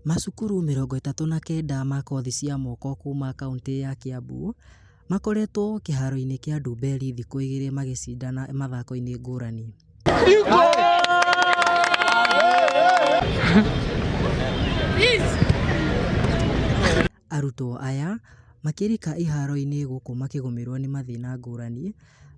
Macukuru 39 ma kothi cia moko kuma kaunti ya Kiambu makoretwo kĩharo-inĩ kĩa Ndumberi thikũ 2 magĩcindana mathako-inĩ ngũrani. Arutwo aya makĩrika iharo-inĩ gũkũ makĩgũmĩrwo nĩ mathĩna ngũrani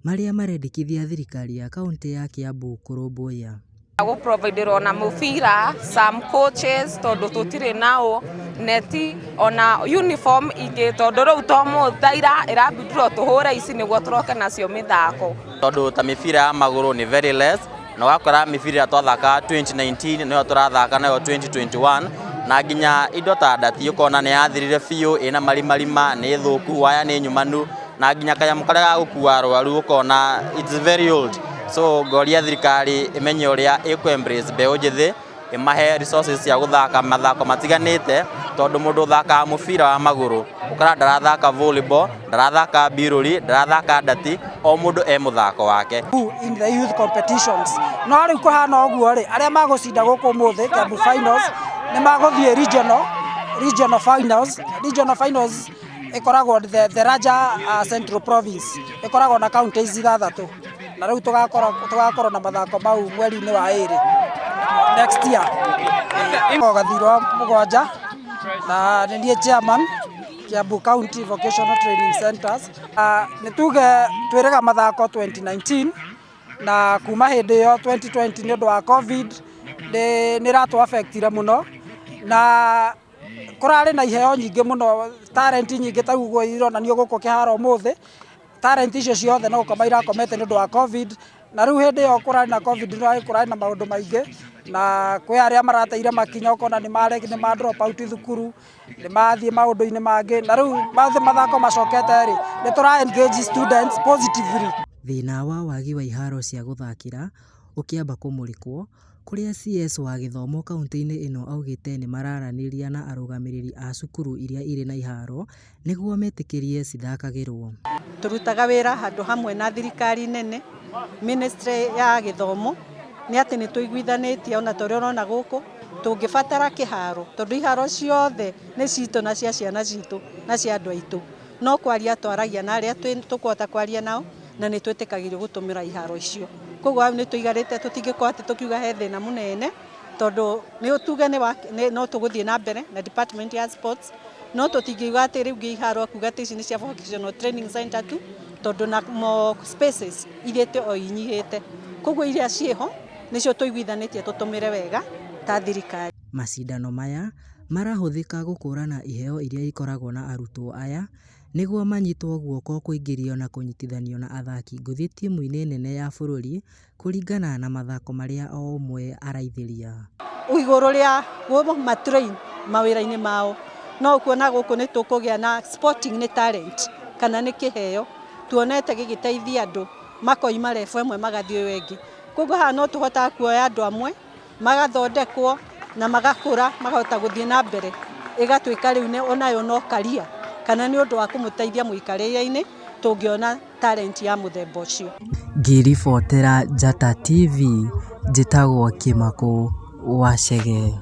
marĩa marendekithia thirikari ya kaunti ya Kiambu kũrũmbũiya. Gũproviderwo na mũbira, some coaches tondũ tũtirĩ nao, neti ona uniform ingĩ tondũ rĩu to mũthaira ĩrabindwo tũhũre ici nĩguo tũroke nacio mĩthako. Tondũ ta mĩbira ya magũrũ nĩ very less, na wakora mĩbira twathaka 2019 nĩyo tũrathaka nayo 2021, na nginya indo ta ndati ũkona nĩ yathirire biũ, ĩna marima nĩ thũku, waya nĩ nyumanu, na nginya kanyamũ karĩa ga gũkua arwaru ũkona it's very old. So ngoria thirikari imenye ũrĩa ĩkũ-embrace mbeũ njĩthĩ, ĩmahe resources cia gũthaka mathako matiganĩte, tondũ mũndũ ũthakaga mũbira wa magũrũ ũkora ndarathaka volleyball, ndarathaka mbirũri, ndarathaka ndati, o mũndũ e mũthako wake. In the youth competitions no rĩu kũhana ũguo rĩ, arĩa magũcinda gũkũ ũmũthĩ Kiambu finals nĩ magũthiĩ regional finals. Regional finals ĩkoragwo the larger central province ĩkoragwo na counties 6, na rĩu tũgakorwo na mathako mau mweri-inĩ wa 2 next year. Gathirwo mũgwanja na nĩ niĩ chairman Kiambu County Vocational Training Centers. Nĩ tuge twĩrĩga mathako 2019 na kuma hĩndĩ ĩyo 2020 nĩ ũndũ wa COVID nĩ ratũ affectire mũno, na kũrarĩ na iheo nyingĩ mũno, talent nyingĩ ta ũguo ironanio gũkũ kĩharo ũmũthĩ. Talent icio ciothe no gũkoma irakomete nĩ ũndũ wa COVID, na rĩu hĩndĩ ĩyo kũrarĩ na COVID kũrarĩ na maũndũ maingĩ, na kwĩ arĩa marateire makinya ũkona nĩ ma drop out thukuru, nĩ mathiĩ maũndũ-inĩ mangĩ, na rĩu mathako macokete rĩ, nĩ tũra engage students positively. Thĩna wa wagi wa iharo cia gũthakĩra ũkĩamba kũmũrĩkwo, kũrĩa CS wa gĩthomo kaunti-inĩ ĩno augĩte nĩ mararanĩria na arũgamĩrĩri a cukuru iria irĩ na iharo nĩguo metĩkĩrie cithakagĩrwo. Tũrutaga wĩra handũ hamwe na thirikari nene, ministry ya gĩthomo, nĩ atĩ nĩ tũiguithanĩtie ona tũrĩa ũrona gũkũ tũngĩbatara kĩharo, tondũ iharo ciothe nĩ citũ na cia ciana citũ na cia andũ aitũ, no kwaria twaragia na arĩa tũkũhota kwaria nao na nĩ twĩtĩkagĩrio gũtũmĩra iharo icio. Koguo nĩ tũigarĩte tũtingĩkorwo atĩ tũkiuga he thĩna mũnene, tondũ nĩ tuge no tũgũthiĩ na mbere na department ya sports, no tũtingĩuga atĩ rĩu iharo akuga atĩ ici nĩ cia vocational training center tu, tondũ na spaces irĩte o inyihĩte. Koguo iria ciĩho nĩcio tũiguithanĩtie tũtũmĩre wega ta thirikari. Macindano maya marahũthĩka gũkũrana iheo iria ikoragwo na arutwo aya nĩguo manyitwo guoko kũingĩrio na kũnyitithanio na athaki ngũthi timu-inĩ nene ya bũrũri kũringana na mathako marĩa o ũmwe araithĩria. Igũrũ rĩa matrain mawĩra-inĩ mao, no kuona gũkũ nĩ tũkũgĩa na sporting nĩ talent kana nĩ kĩheo tuonete gĩgĩteithia andũ makoima rebu ĩmwe magathiĩ ũyũ ĩngĩ. Koguo haha no tũhotaga kuoya andũ amwe magathondekwo na magakũra makahota gũthiĩ na mbere, ĩgatuĩka rĩu onayo no career kana nĩ ũndũ wa kũmũteithia mũikarĩre-inĩ tũngĩona talent ya mũthemba ũcio. Ngĩribotera Njata TV, njĩtagwo Kĩmako wa Chege.